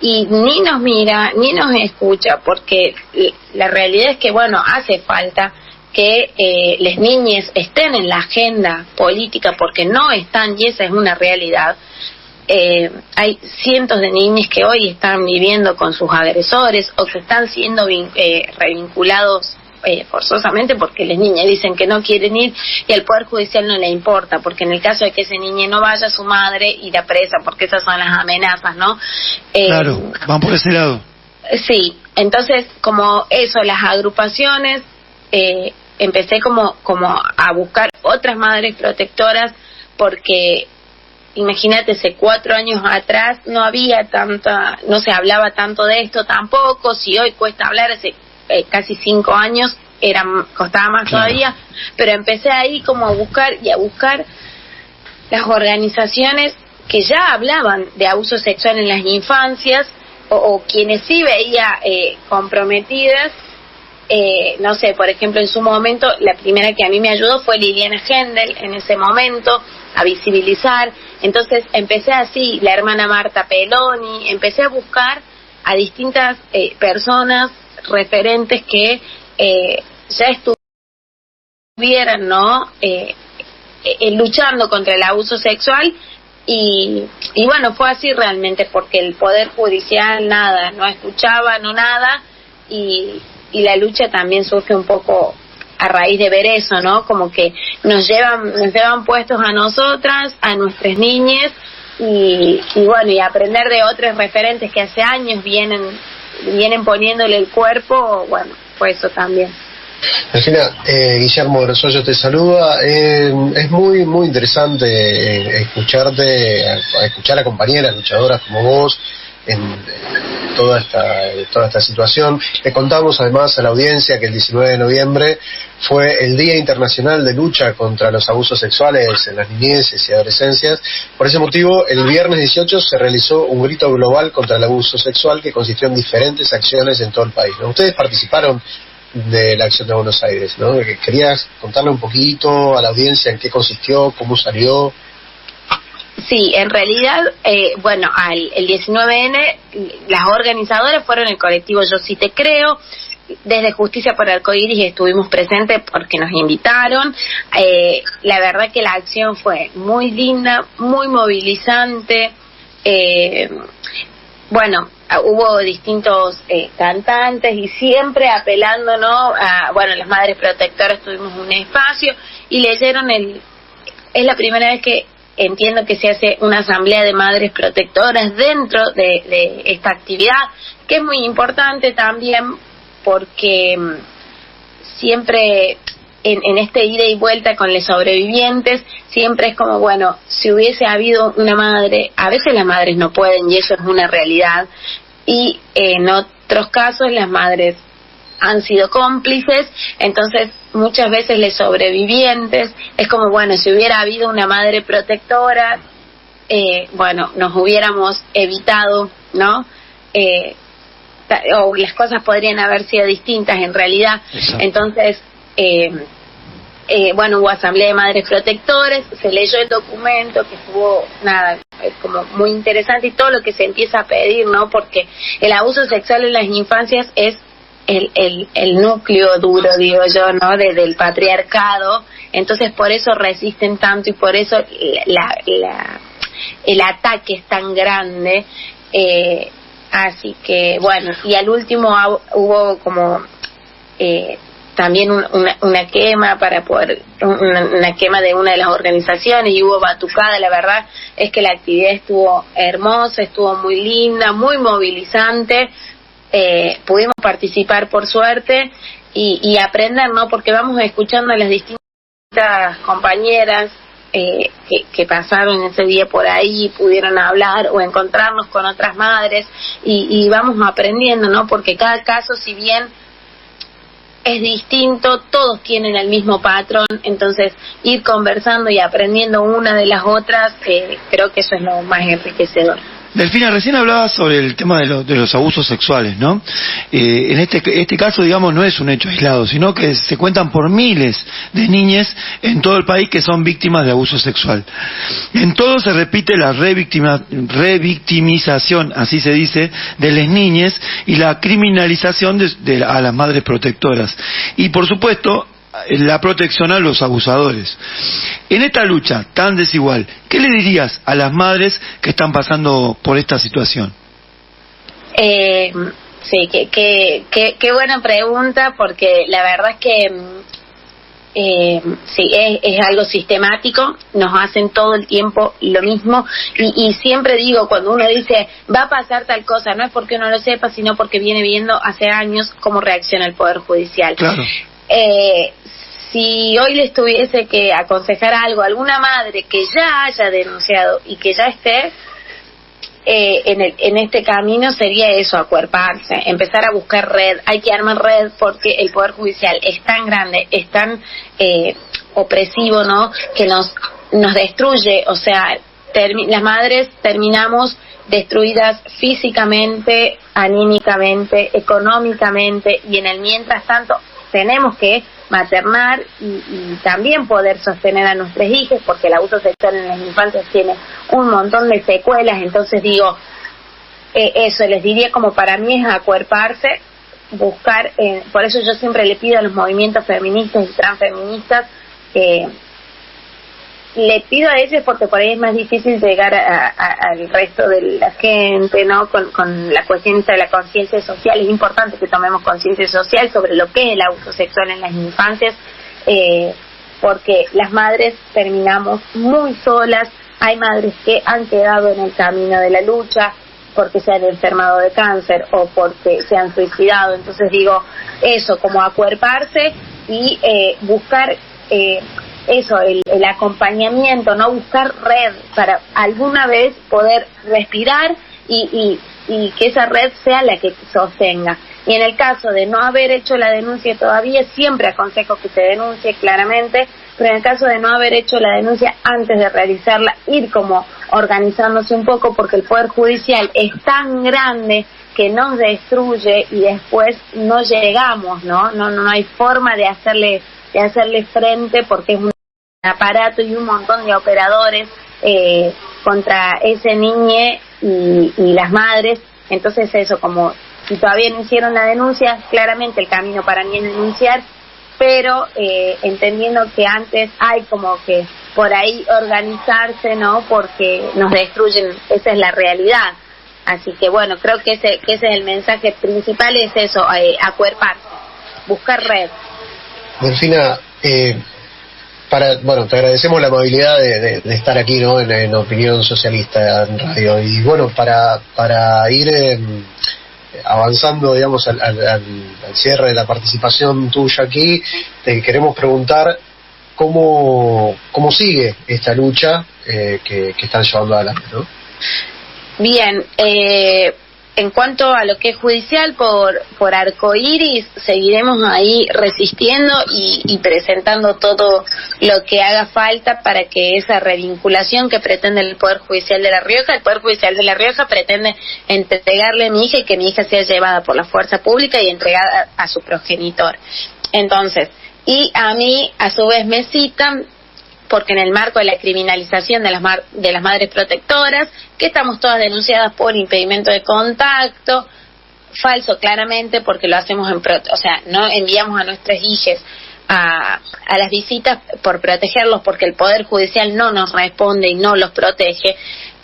y ni nos mira, ni nos escucha, porque la realidad es que, hace falta que las niñas estén en la agenda política, porque no están, y esa es una realidad. Hay cientos de niños que hoy están viviendo con sus agresores o que están siendo revinculados forzosamente porque las niñas dicen que no quieren ir y al Poder Judicial no le importa, porque en el caso de que ese niño no vaya, su madre irá presa, porque esas son las amenazas, ¿no? Claro, van por ese lado. Sí, entonces como eso, las agrupaciones, empecé como a buscar otras madres protectoras, porque imagínate, hace 4 años atrás no se hablaba tanto de esto tampoco. Si hoy cuesta hablar, hace casi 5 años costaba más todavía, pero empecé ahí como a buscar las organizaciones que ya hablaban de abuso sexual en las infancias, o quienes sí veía comprometidas. No sé, por ejemplo, en su momento, la primera que a mí me ayudó fue Liliana Hendel, en ese momento, a visibilizar. Entonces empecé así, la hermana Marta Peloni, empecé a buscar a distintas personas, referentes que ya estuvieran, ¿no? Luchando contra el abuso sexual. Y bueno, fue así realmente, porque el Poder Judicial no escuchaba, nada, y la lucha también surge un poco a raíz de ver eso, ¿no? Como que nos llevan puestos a nosotras, a nuestras niñas, y bueno, y aprender de otros referentes que hace años vienen poniéndole el cuerpo. Bueno, fue eso también. Regina, Guillermo Grosollo te saluda. Es muy muy interesante escuchar a compañeras luchadoras como vos en toda esta situación. Le contamos además a la audiencia que el 19 de noviembre fue el Día Internacional de Lucha contra los Abusos Sexuales en las Niñeces y Adolescencias. Por ese motivo, el viernes 18 se realizó un grito global contra el abuso sexual que consistió en diferentes acciones en todo el país, ¿no? Ustedes participaron de la acción de Buenos Aires, ¿no? ¿Querías contarle un poquito a la audiencia en qué consistió, cómo salió? Sí, en realidad, bueno, el 19N, las organizadoras fueron el colectivo Yo Sí Te Creo. Desde Justicia por Arcoíris estuvimos presentes porque nos invitaron. La verdad que la acción fue muy linda, muy movilizante. Bueno, hubo distintos cantantes y siempre apelando, ¿no? Bueno, las madres protectoras tuvimos un espacio y leyeron es la primera vez que entiendo que se hace una asamblea de madres protectoras dentro de esta actividad, que es muy importante también porque siempre en este ida y vuelta con los sobrevivientes, siempre es como, bueno, si hubiese habido una madre, a veces las madres no pueden y eso es una realidad, y en otros casos las madres han sido cómplices, entonces muchas veces los sobrevivientes es como, bueno, si hubiera habido una madre protectora, bueno, nos hubiéramos evitado, ¿no? O las cosas podrían haber sido distintas en realidad. Exacto. Entonces bueno, hubo asamblea de madres protectores, se leyó el documento que estuvo, como muy interesante, y todo lo que se empieza a pedir, ¿no? Porque el abuso sexual en las infancias es el núcleo duro, digo yo, ¿no? Del patriarcado. Entonces por eso resisten tanto y por eso el ataque es tan grande. Así que bueno, y al último hubo como también una quema para poder, una quema de una de las organizaciones, y hubo batucada. La verdad es que la actividad estuvo hermosa, estuvo muy linda, muy movilizante. Pudimos participar por suerte y aprender, ¿no? Porque vamos escuchando a las distintas compañeras que pasaron ese día por ahí y pudieron hablar o encontrarnos con otras madres y vamos aprendiendo, ¿no? Porque cada caso, si bien es distinto, todos tienen el mismo patrón, entonces ir conversando y aprendiendo una de las otras, creo que eso es lo más enriquecedor. Delfina, recién hablabas sobre el tema de los abusos sexuales, ¿no? En este caso, digamos, no es un hecho aislado, sino que se cuentan por miles de niñas en todo el país que son víctimas de abuso sexual. En todo se repite la revictimización, así se dice, de las niñas y la criminalización a las madres protectoras. Y, por supuesto, la protección a los abusadores. En esta lucha tan desigual, ¿qué le dirías a las madres que están pasando por esta situación? Sí, qué buena pregunta, porque la verdad es que sí, es algo sistemático, nos hacen todo el tiempo lo mismo, y siempre digo, cuando uno dice va a pasar tal cosa, no es porque uno lo sepa, sino porque viene viendo hace años cómo reacciona el Poder Judicial. Claro. Si hoy les tuviese que aconsejar algo a alguna madre que ya haya denunciado y que ya esté en este camino, sería eso, acuerparse, empezar a buscar red. Hay que armar red, porque el Poder Judicial es tan grande, es tan opresivo, ¿no?, que nos destruye. O sea, las madres terminamos destruidas físicamente, anímicamente, económicamente, y en el mientras tanto tenemos que maternar y también poder sostener a nuestros hijos, porque el abuso sexual en las infancias tiene un montón de secuelas. Entonces digo, eso les diría, como para mí es acuerparse, buscar, por eso yo siempre le pido a los movimientos feministas y transfeministas, le pido a ellos, porque por ahí es más difícil llegar al resto de la gente, ¿no? Con la cuestión de la conciencia social. Es importante que tomemos conciencia social sobre lo que es el abuso sexual en las infancias, porque las madres terminamos muy solas. Hay madres que han quedado en el camino de la lucha porque se han enfermado de cáncer o porque se han suicidado. Entonces digo, eso, como acuerparse y buscar eso, el acompañamiento, no, buscar red para alguna vez poder respirar y que esa red sea la que sostenga. Y en el caso de no haber hecho la denuncia todavía, siempre aconsejo que se denuncie claramente, pero en el caso de no haber hecho la denuncia, antes de realizarla, ir como organizándose un poco, porque el Poder Judicial es tan grande que nos destruye y después no llegamos, no hay forma de hacerle frente, porque es un aparato y un montón de operadores contra ese niño y las madres. Entonces eso, como si todavía no hicieron la denuncia, claramente el camino para mí es denunciar, pero entendiendo que antes hay como que por ahí organizarse, ¿no?, porque nos destruyen, esa es la realidad. Así que bueno, creo que ese es el mensaje principal, es eso, acuerparse, buscar red. Delfina, te agradecemos la amabilidad de estar aquí, ¿no?, en Opinión Socialista en Radio. Y bueno, para ir avanzando, digamos, al cierre de la participación tuya aquí, te queremos preguntar cómo sigue esta lucha que están llevando adelante, ¿no? Bien, en cuanto a lo que es judicial, por Arcoiris, seguiremos ahí resistiendo y presentando todo lo que haga falta para que esa revinculación que pretende el Poder Judicial de La Rioja, el Poder Judicial de La Rioja pretende entregarle a mi hija y que mi hija sea llevada por la fuerza pública y entregada a su progenitor. Entonces, y a mí, a su vez, me citan porque en el marco de la criminalización de las madres protectoras, que estamos todas denunciadas por impedimento de contacto, falso claramente, porque lo hacemos no enviamos a nuestras hijas a las visitas por protegerlos, porque el Poder Judicial no nos responde y no los protege.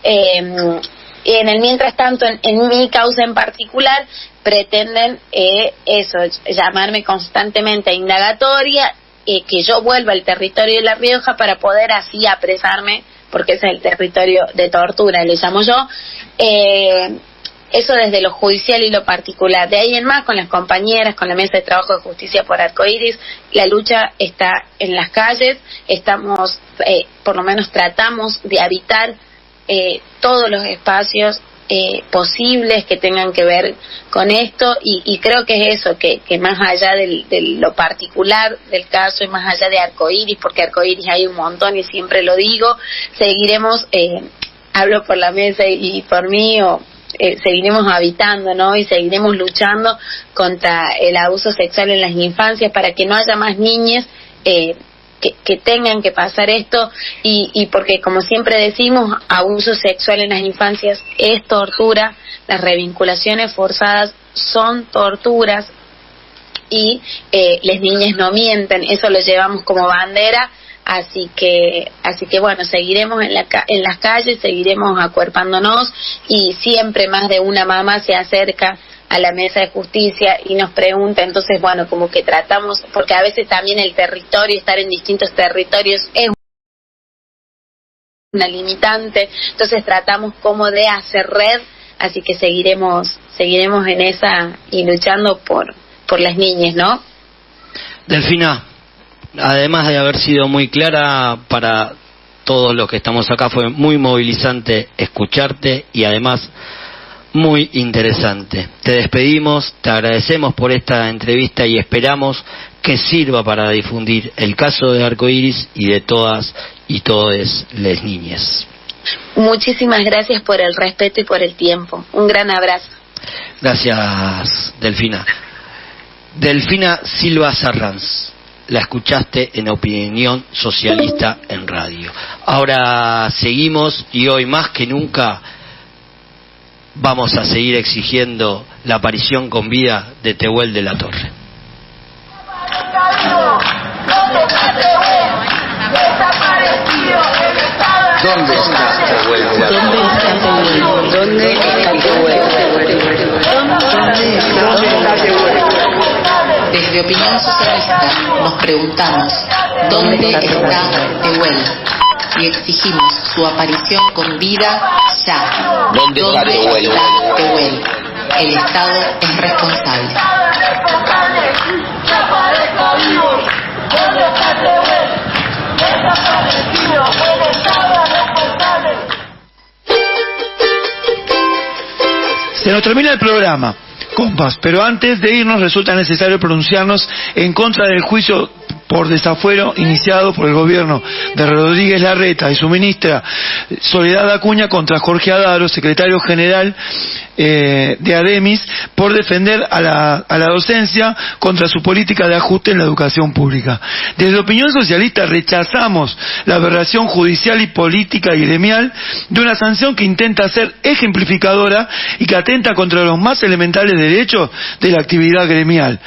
Y en el mientras tanto, en mi causa en particular, pretenden llamarme constantemente a indagatoria, que yo vuelva al territorio de La Rioja para poder así apresarme, porque ese es el territorio de tortura, le llamo yo. Eso desde lo judicial y lo particular. De ahí en más, con las compañeras, con la Mesa de Trabajo de Justicia por Arcoiris, la lucha está en las calles. Estamos, por lo menos tratamos de habitar todos los espacios posibles que tengan que ver con esto, y creo que es eso, que más allá de lo particular del caso y más allá de Arcoiris, porque Arcoiris hay un montón y siempre lo digo, seguiremos, hablo por la mesa y por mí, seguiremos habitando, ¿no?, y seguiremos luchando contra el abuso sexual en las infancias para que no haya más niñas que tengan que pasar esto, y porque, como siempre decimos, abuso sexual en las infancias es tortura, las revinculaciones forzadas son torturas, y las niñas no mienten, eso lo llevamos como bandera. Así que bueno, seguiremos en las calles, seguiremos acuerpándonos, y siempre más de una mamá se acerca a la mesa de justicia y nos pregunta, entonces bueno, como que tratamos, porque a veces también el territorio, estar en distintos territorios es una limitante, entonces tratamos como de hacer red, así que seguiremos en esa y luchando por las niñas, ¿no? Delfina, además de haber sido muy clara para todos los que estamos acá, fue muy movilizante escucharte y además muy interesante. Te despedimos, te agradecemos por esta entrevista y esperamos que sirva para difundir el caso de Arcoiris y de todas y todes las niñas. Muchísimas gracias por el respeto y por el tiempo. Un gran abrazo. Gracias, Delfina. Delfina Silva Sarranz, la escuchaste en Opinión Socialista en radio. Ahora seguimos y hoy más que nunca vamos a seguir exigiendo la aparición con vida de Tehuel de la Torre. ¿Dónde está Tehuel de la Torre? ¿Dónde está Tehuel? Desde Opinión Socialista nos preguntamos ¿dónde está Tehuel? Y exigimos su aparición con vida ya. ¿Dónde está Tehuel? Tehuel? El Estado es responsable. Se nos termina el programa, compas, pero antes de irnos resulta necesario pronunciarnos en contra del juicio por desafuero iniciado por el gobierno de Rodríguez Larreta y su ministra Soledad Acuña contra Jorge Adaro, secretario general de ADEMIS, por defender a la docencia contra su política de ajuste en la educación pública. Desde Opinión Socialista rechazamos la aberración judicial y política y gremial de una sanción que intenta ser ejemplificadora y que atenta contra los más elementales derechos de la actividad gremial,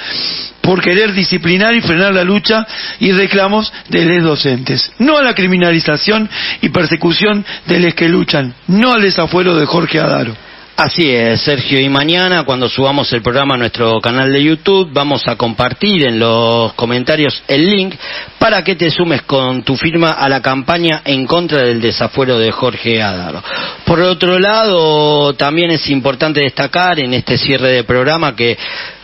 por querer disciplinar y frenar la lucha y reclamos de los docentes. No a la criminalización y persecución de los que luchan, no al desafuero de Jorge Adaro. Así es, Sergio, y mañana cuando subamos el programa a nuestro canal de YouTube vamos a compartir en los comentarios el link para que te sumes con tu firma a la campaña en contra del desafuero de Jorge Adaro. Por otro lado, también es importante destacar en este cierre de programa que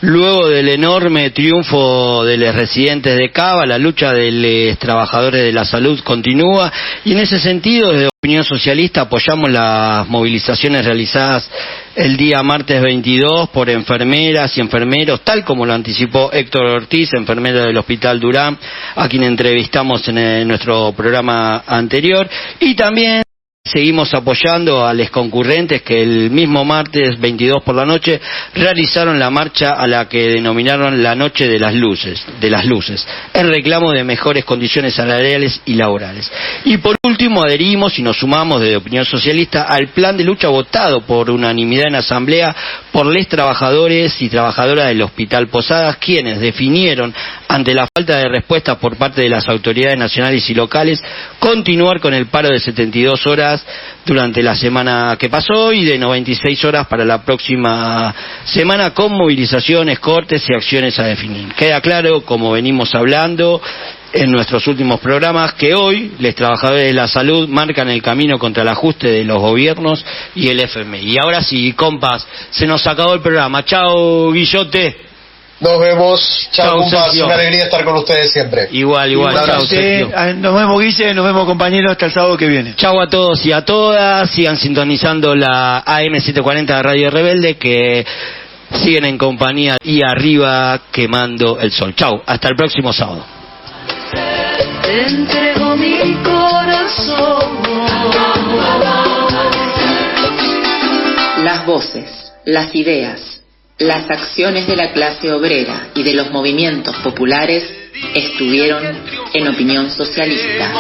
luego del enorme triunfo de los residentes de Cava, la lucha de los trabajadores de la salud continúa y en ese sentido desde Opinión Socialista apoyamos las movilizaciones realizadas el día martes 22 por enfermeras y enfermeros, tal como lo anticipó Héctor Ortiz, enfermero del Hospital Durán, a quien entrevistamos en nuestro programa anterior, y también seguimos apoyando a los concurrentes que el mismo martes 22 por la noche realizaron la marcha a la que denominaron la Noche de las Luces, en reclamo de mejores condiciones salariales y laborales. Y por último adherimos y nos sumamos desde Opinión Socialista al plan de lucha votado por unanimidad en asamblea por los trabajadores y trabajadoras del Hospital Posadas, quienes definieron ante la falta de respuesta por parte de las autoridades nacionales y locales continuar con el paro de 72 horas durante la semana que pasó y de 96 horas para la próxima semana, con movilizaciones, cortes y acciones a definir. Queda claro, como venimos hablando en nuestros últimos programas, que hoy los trabajadores de la salud marcan el camino contra el ajuste de los gobiernos y el FMI. Y ahora sí, compas, se nos acabó el programa. Chao, Guillote. Nos vemos. Chao, compas. Sergio. Una alegría estar con ustedes siempre. Igual. Chao, Sergio. Nos vemos, Guille, nos vemos, compañeros, hasta el sábado que viene. Chau a todos y a todas, sigan sintonizando la AM740 de Radio Rebelde, que siguen en compañía y arriba quemando el sol. Chau, hasta el próximo sábado. Te entrego mi corazón. Las voces, las ideas, las acciones de la clase obrera y de los movimientos populares estuvieron en Opinión Socialista.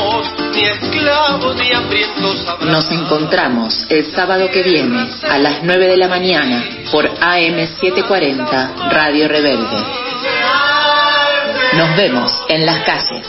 Nos encontramos el sábado que viene a las 9 de la mañana por AM740 Radio Rebelde. Nos vemos en las calles.